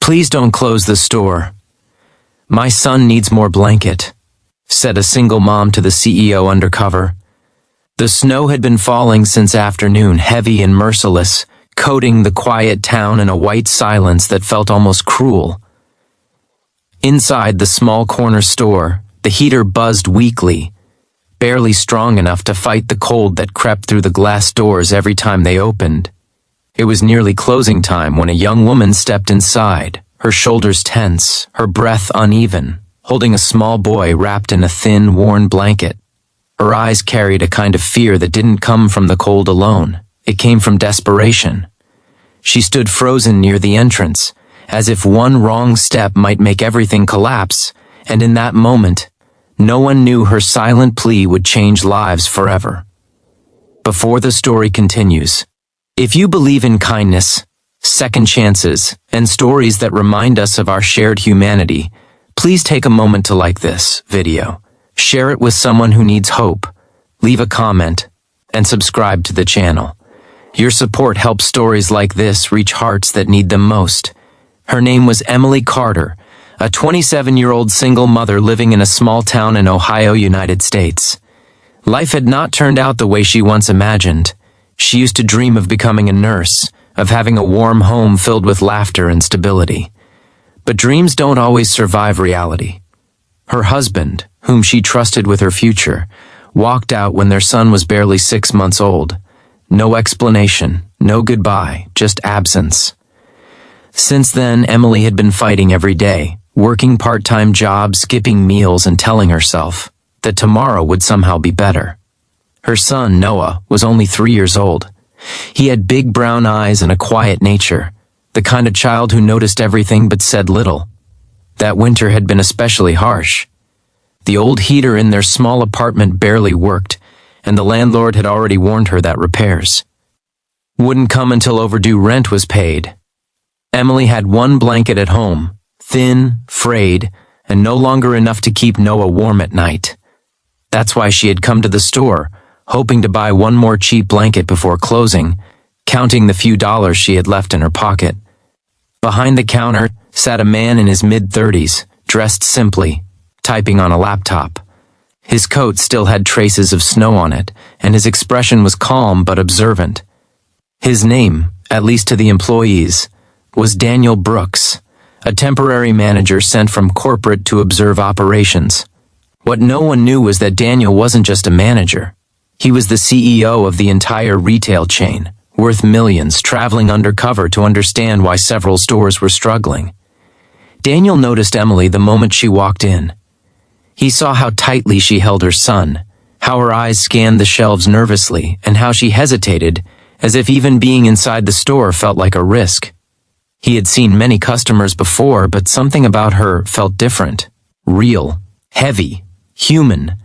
"Please don't close the store. My son needs more blanket," said a single mom to the CEO Undercover. The snow had been falling since afternoon, heavy and merciless, coating the quiet town in a white silence that felt almost cruel. Inside the small corner store, the heater buzzed weakly, barely strong enough to fight the cold that crept through the glass doors every time they opened. It was nearly closing time when a young woman stepped inside, her shoulders tense, her breath uneven, holding a small boy wrapped in a thin, worn blanket. Her eyes carried a kind of fear that didn't come from the cold alone. It came from desperation. She stood frozen near the entrance, as if one wrong step might make everything collapse, and in that moment, no one knew her silent plea would change lives forever. Before the story continues, if you believe in kindness, second chances, and stories that remind us of our shared humanity, please take a moment to like this video, share it with someone who needs hope, leave a comment, and subscribe to the channel. Your support helps stories like this reach hearts that need them most. Her name was Emily Carter, a 27-year-old single mother living in a small town in Ohio, United States. Life had not turned out the way she once imagined. She used to dream of becoming a nurse, of having a warm home filled with laughter and stability. But dreams don't always survive reality. Her husband, whom she trusted with her future, walked out when their son was barely 6 months old. No explanation, no goodbye, just absence. Since then, Emily had been fighting every day, working part-time jobs, skipping meals, and telling herself that tomorrow would somehow be better. Her son, Noah, was only 3 years old. He had big brown eyes and a quiet nature, the kind of child who noticed everything but said little. That winter had been especially harsh. The old heater in their small apartment barely worked, and the landlord had already warned her that repairs wouldn't come until overdue rent was paid. Emily had one blanket at home, thin, frayed, and no longer enough to keep Noah warm at night. That's why she had come to the store, hoping to buy one more cheap blanket before closing, counting the few dollars she had left in her pocket. Behind the counter sat a man in his mid-30s, dressed simply, typing on a laptop. His coat still had traces of snow on it, and his expression was calm but observant. His name, at least to the employees, was Daniel Brooks, a temporary manager sent from corporate to observe operations. What no one knew was that Daniel wasn't just a manager. He was the CEO of the entire retail chain, worth millions, traveling undercover to understand why several stores were struggling. Daniel noticed Emily the moment she walked in. He saw how tightly she held her son, how her eyes scanned the shelves nervously, and how she hesitated, as if even being inside the store felt like a risk. He had seen many customers before, but something about her felt different, real, heavy, human.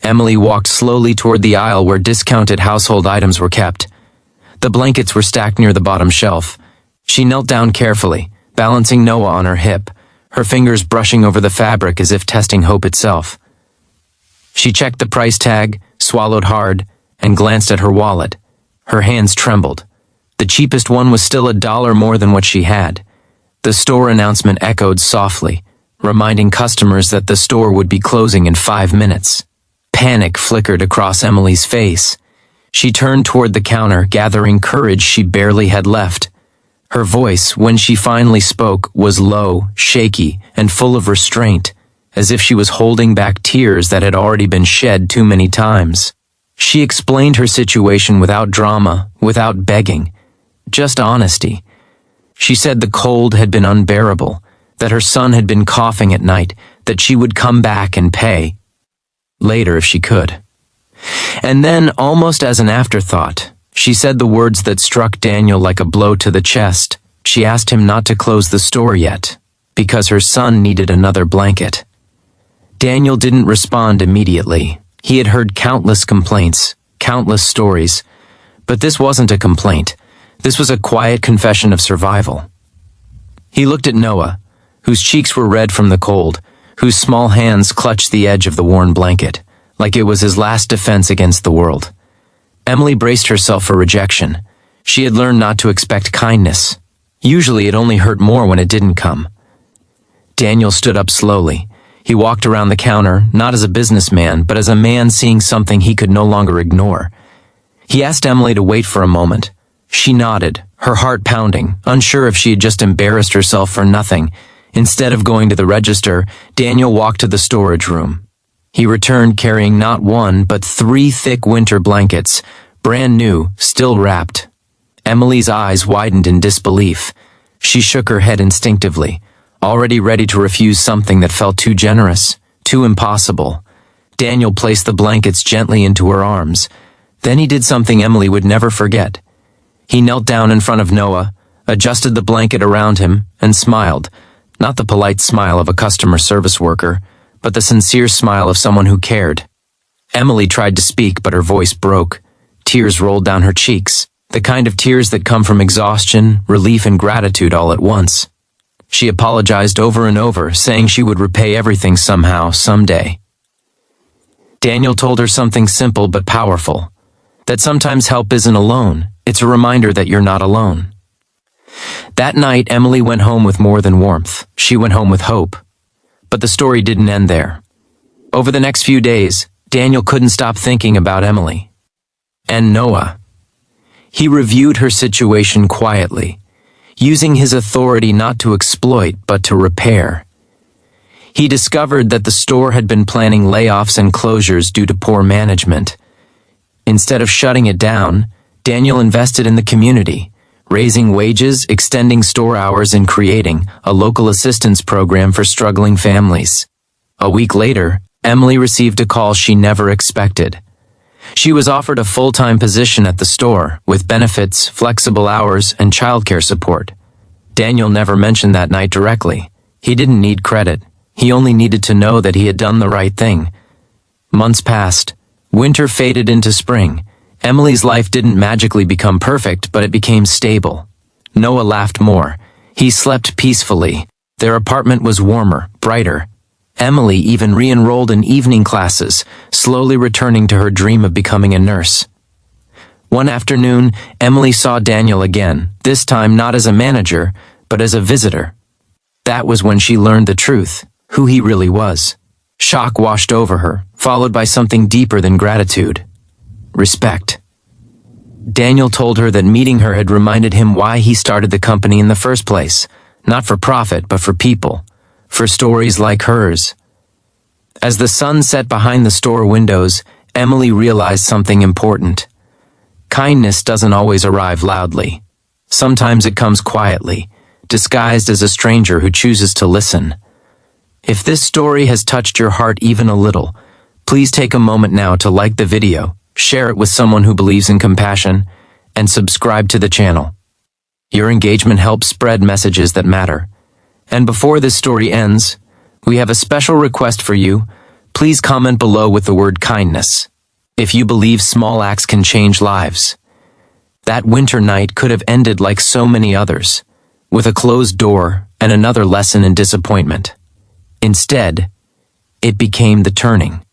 Emily walked slowly toward the aisle where discounted household items were kept. The blankets were stacked near the bottom shelf. She knelt down carefully, balancing Noah on her hip, her fingers brushing over the fabric as if testing hope itself. She checked the price tag, swallowed hard, and glanced at her wallet. Her hands trembled. The cheapest one was still $1 more than what she had. The store announcement echoed softly, reminding customers that the store would be closing in 5 minutes. Panic flickered across Emily's face. She turned toward the counter, gathering courage she barely had left. Her voice, when she finally spoke, was low, shaky, and full of restraint, as if she was holding back tears that had already been shed too many times. She explained her situation without drama, without begging, just honesty. She said the cold had been unbearable, that her son had been coughing at night, that she would come back and pay later if she could. And then, almost as an afterthought, she said the words that struck Daniel like a blow to the chest. She asked him not to close the store yet, because her son needed another blanket. Daniel didn't respond immediately. He had heard countless complaints, countless stories, but this wasn't a complaint. This was a quiet confession of survival. He looked at Noah, whose cheeks were red from the cold, whose small hands clutched the edge of the worn blanket, like it was his last defense against the world. Emily braced herself for rejection. She had learned not to expect kindness. Usually it only hurt more when it didn't come. Daniel stood up slowly. He walked around the counter, not as a businessman, but as a man seeing something he could no longer ignore. He asked Emily to wait for a moment. She nodded, her heart pounding, unsure if she had just embarrassed herself for nothing. Instead of going to the register, Daniel walked to the storage room. He returned carrying not one, but 3 thick winter blankets, brand new, still wrapped. Emily's eyes widened in disbelief. She shook her head instinctively, already ready to refuse something that felt too generous, too impossible. Daniel placed the blankets gently into her arms. Then he did something Emily would never forget. He knelt down in front of Noah, adjusted the blanket around him, and smiled, not the polite smile of a customer service worker, but the sincere smile of someone who cared. Emily tried to speak, but her voice broke. Tears rolled down her cheeks, the kind of tears that come from exhaustion, relief, and gratitude all at once. She apologized over and over, saying she would repay everything somehow, someday. Daniel told her something simple but powerful, that sometimes help isn't alone, it's a reminder that you're not alone. That night, Emily went home with more than warmth. She went home with hope. But the story didn't end there. Over the next few days, Daniel couldn't stop thinking about Emily. And Noah. He reviewed her situation quietly, using his authority not to exploit but to repair. He discovered that the store had been planning layoffs and closures due to poor management. Instead of shutting it down, Daniel invested in the community, raising wages, extending store hours, and creating a local assistance program for struggling families. A week later, Emily received a call she never expected. She was offered a full-time position at the store, with benefits, flexible hours, and childcare support. Daniel never mentioned that night directly. He didn't need credit. He only needed to know that he had done the right thing. Months passed. Winter faded into spring. Emily's life didn't magically become perfect, but it became stable. Noah laughed more. He slept peacefully. Their apartment was warmer, brighter. Emily even re-enrolled in evening classes, slowly returning to her dream of becoming a nurse. One afternoon, Emily saw Daniel again, this time not as a manager, but as a visitor. That was when she learned the truth, who he really was. Shock washed over her, followed by something deeper than gratitude. Respect. Daniel told her that meeting her had reminded him why he started the company in the first place, not for profit, but for people, for stories like hers. As the sun set behind the store windows, Emily realized something important. Kindness doesn't always arrive loudly. Sometimes it comes quietly, disguised as a stranger who chooses to listen. If this story has touched your heart even a little, please take a moment now to like the video, share it with someone who believes in compassion, and subscribe to the channel. Your engagement helps spread messages that matter. And before this story ends, we have a special request for you. Please comment below with the word kindness, if you believe small acts can change lives. That winter night could have ended like so many others, with a closed door and another lesson in disappointment. Instead, it became the turning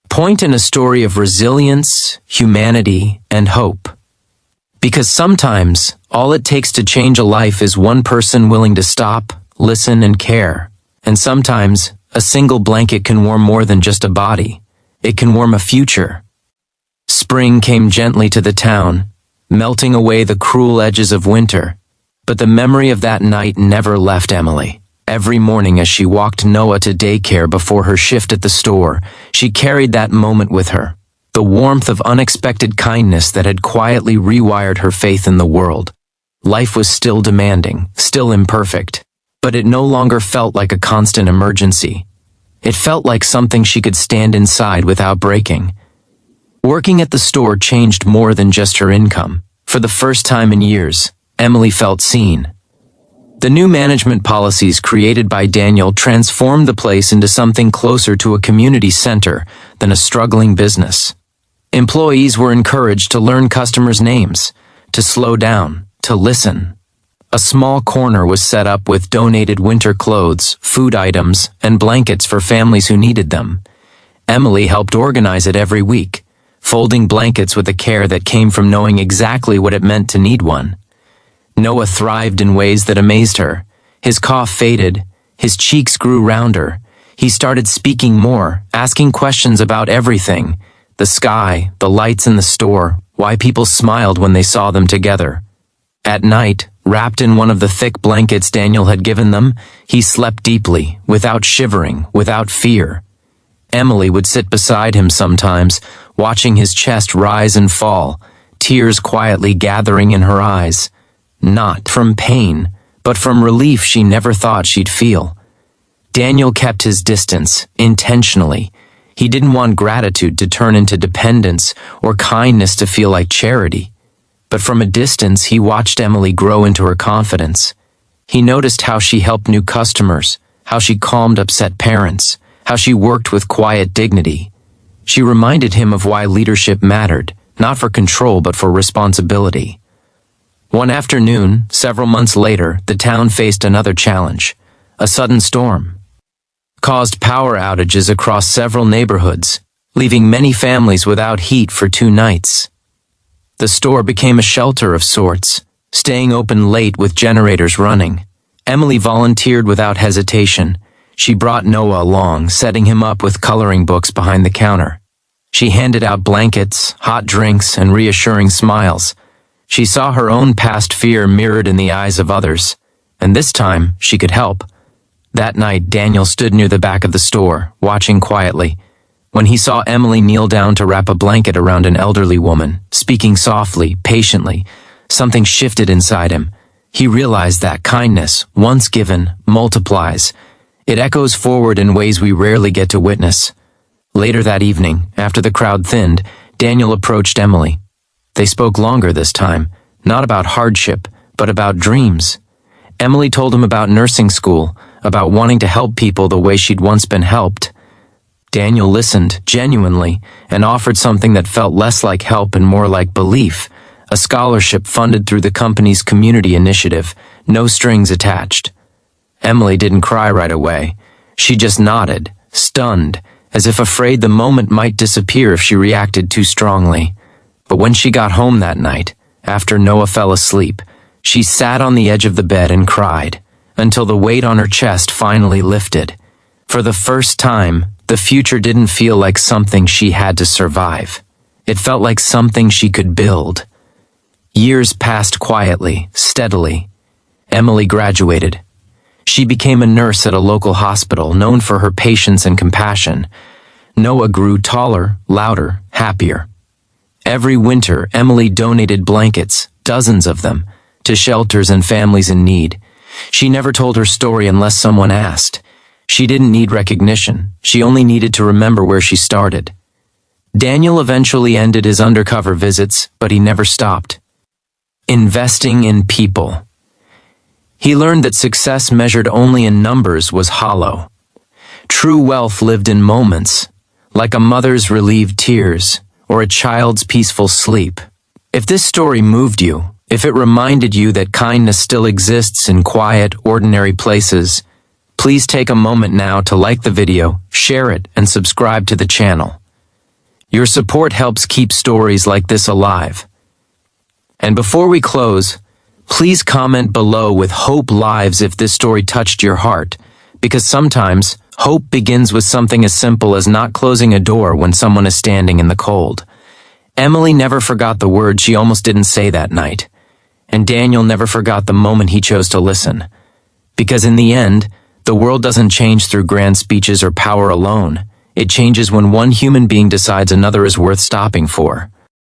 point in a story of resilience, humanity, and hope. Because sometimes, all it takes to change a life is one person willing to stop, listen, and care. And sometimes, a single blanket can warm more than just a body. It can warm a future. Spring came gently to the town, melting away the cruel edges of winter. But the memory of that night never left Emily. Every morning as she walked Noah to daycare before her shift at the store, she carried that moment with her. The warmth of unexpected kindness that had quietly rewired her faith in the world. Life was still demanding, still imperfect, but it no longer felt like a constant emergency. It felt like something she could stand inside without breaking. Working at the store changed more than just her income. For the first time in years, Emily felt seen. The new management policies created by Daniel transformed the place into something closer to a community center than a struggling business. Employees were encouraged to learn customers' names, to slow down, to listen. A small corner was set up with donated winter clothes, food items, and blankets for families who needed them. Emily helped organize it every week, folding blankets with a care that came from knowing exactly what it meant to need one. Noah thrived in ways that amazed her. His cough faded, his cheeks grew rounder. He started speaking more, asking questions about everything: the sky, the lights in the store, why people smiled when they saw them together. At night, wrapped in one of the thick blankets Daniel had given them, he slept deeply, without shivering, without fear. Emily would sit beside him sometimes, watching his chest rise and fall, tears quietly gathering in her eyes. Not from pain, but from relief she never thought she'd feel. Daniel kept his distance, intentionally. He didn't want gratitude to turn into dependence or kindness to feel like charity. But from a distance, he watched Emily grow into her confidence. He noticed how she helped new customers, how she calmed upset parents, how she worked with quiet dignity. She reminded him of why leadership mattered, not for control but for responsibility. One afternoon, several months later, the town faced another challenge. A sudden storm caused power outages across several neighborhoods, leaving many families without heat for 2 nights. The store became a shelter of sorts, staying open late with generators running. Emily volunteered without hesitation. She brought Noah along, setting him up with coloring books behind the counter. She handed out blankets, hot drinks, and reassuring smiles. She saw her own past fear mirrored in the eyes of others, and this time she could help. That night, Daniel stood near the back of the store, watching quietly. When he saw Emily kneel down to wrap a blanket around an elderly woman, speaking softly, patiently, something shifted inside him. He realized that kindness, once given, multiplies. It echoes forward in ways we rarely get to witness. Later that evening, after the crowd thinned, Daniel approached Emily. They spoke longer this time, not about hardship, but about dreams. Emily told him about nursing school, about wanting to help people the way she'd once been helped. Daniel listened, genuinely, and offered something that felt less like help and more like belief, a scholarship funded through the company's community initiative, no strings attached. Emily didn't cry right away. She just nodded, stunned, as if afraid the moment might disappear if she reacted too strongly. But when she got home that night, after Noah fell asleep, she sat on the edge of the bed and cried, until the weight on her chest finally lifted. For the first time, the future didn't feel like something she had to survive. It felt like something she could build. Years passed quietly, steadily. Emily graduated. She became a nurse at a local hospital, known for her patience and compassion. Noah grew taller, louder, happier. Every winter, Emily donated blankets, dozens of them, to shelters and families in need. She never told her story unless someone asked. She didn't need recognition. She only needed to remember where she started. Daniel eventually ended his undercover visits, but he never stopped. Investing in people. He learned that success measured only in numbers was hollow. True wealth lived in moments, like a mother's relieved tears or a child's peaceful sleep. If this story moved you, if it reminded you that kindness still exists in quiet, ordinary places, please take a moment now to like the video, share it, and subscribe to the channel. Your support helps keep stories like this alive. And before we close, please comment below with hope lives if this story touched your heart, because sometimes hope begins with something as simple as not closing a door when someone is standing in the cold. Emily never forgot the words she almost didn't say that night, and Daniel never forgot the moment he chose to listen. Because in the end, the world doesn't change through grand speeches or power alone. It changes when one human being decides another is worth stopping for.